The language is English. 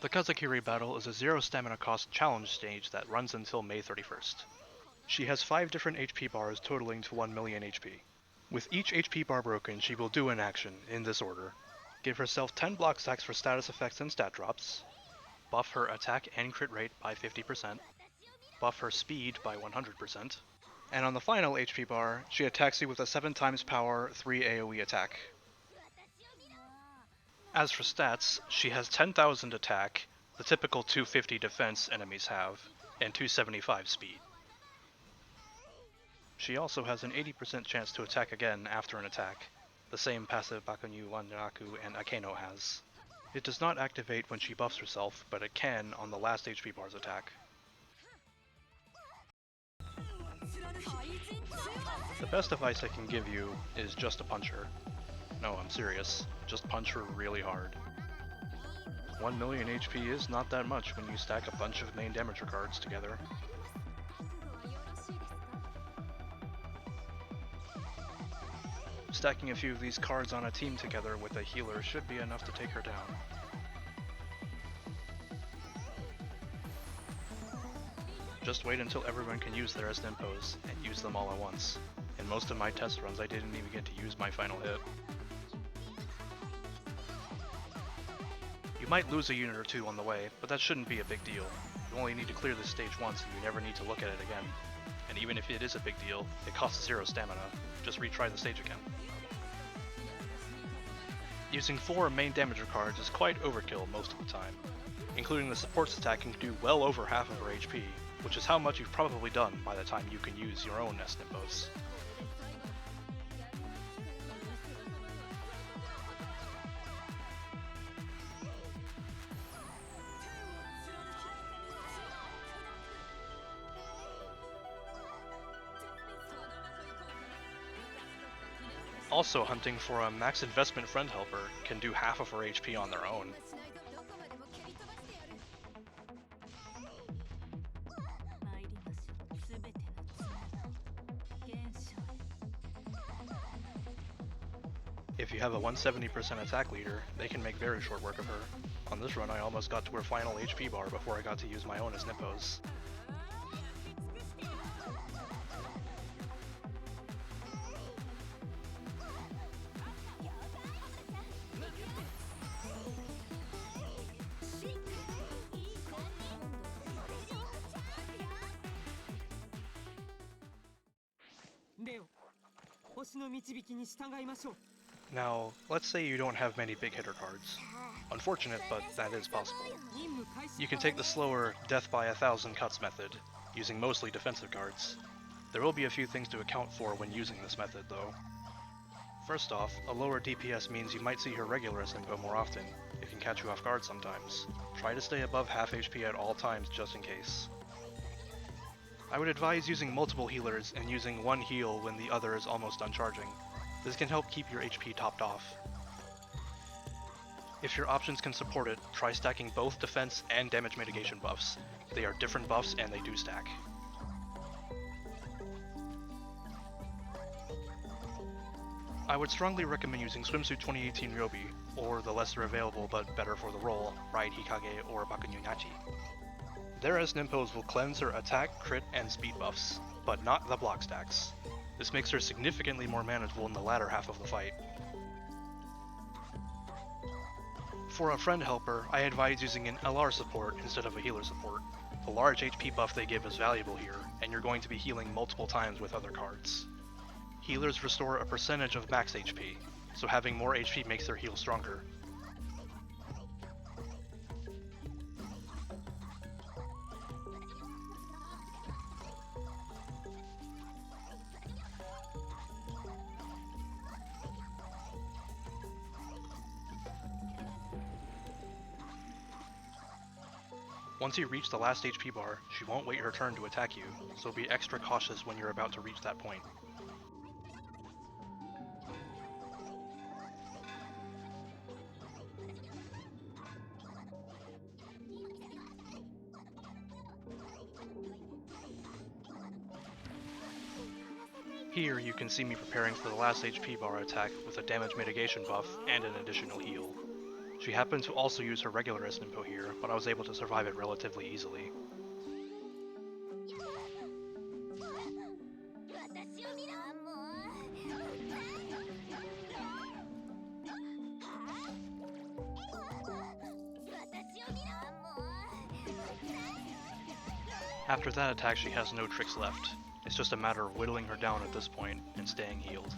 The Kazakiri battle is a 0 stamina cost challenge stage that runs until May 31st. She has 5 different HP bars totaling to 1 million HP. With each HP bar broken, she will do an action, in this order. Give herself 10 block stacks for status effects and stat drops, buff her attack and crit rate by 50%, buff her speed by 100%, and on the final HP bar, she attacks you with a 7 times power 3 AoE attack. As for stats, she has 10,000 attack, the typical 250 defense enemies have, and 275 speed. She also has an 80% chance to attack again after an attack, the same passive Bakunyu, Wanraku, and Akeno has. It does not activate when she buffs herself, but it can on the last HP bar's attack. The best advice I can give you is just to punch her. No, I'm serious. Just punch her really hard. 1 million HP is not that much when you stack a bunch of main damager cards together. Stacking a few of these cards on a team together with a healer should be enough to take her down. Just wait until everyone can use their Snimpos, and use them all at once. In most of my test runs I didn't even get to use my final hit. You might lose a unit or two on the way, but that shouldn't be a big deal. You only need to clear this stage once and you never need to look at it again. And even if it is a big deal, it costs 0 stamina. Just retry the stage again. Using 4 main damager cards is quite overkill most of the time. Including the support's attack can do well over half of her HP, which is how much you've probably done by the time you can use your own Snimpos. Also, hunting for a max investment friend helper can do half of her HP on their own. If you have a 170% attack leader, they can make very short work of her. On this run I almost got to her final HP bar before I got to use my own Snimpos. Now, let's say you don't have many big hitter cards. Unfortunate, but that is possible. You can take the slower death by 1,000 cuts method, using mostly defensive cards. There will be a few things to account for when using this method though. First off, a lower DPS means you might see her regular Snimpo more often. It can catch you off guard sometimes. Try to stay above half HP at all times just in case. I would advise using multiple healers and using one heal when the other is almost done charging. This can help keep your HP topped off. If your options can support it, try stacking both defense and damage mitigation buffs. They are different buffs and they do stack. I would strongly recommend using Swimsuit 2018 Ryobi, or the lesser available but better for the role, Ride Hikage or Bakunyu Nachi. Their Snimpos will cleanse her attack, crit, and speed buffs, but not the block stacks. This makes her significantly more manageable in the latter half of the fight. For a friend helper, I advise using an LR support instead of a healer support. The large HP buff they give is valuable here, and you're going to be healing multiple times with other cards. Healers restore a percentage of max HP, so having more HP makes their heal stronger. Once you reach the last HP bar, she won't wait her turn to attack you, so be extra cautious when you're about to reach that point. Here you can see me preparing for the last HP bar attack with a damage mitigation buff and an additional heal. She happened to also use her regular Nimpo here, but I was able to survive it relatively easily. After that attack she has no tricks left. It's just a matter of whittling her down at this point and staying healed.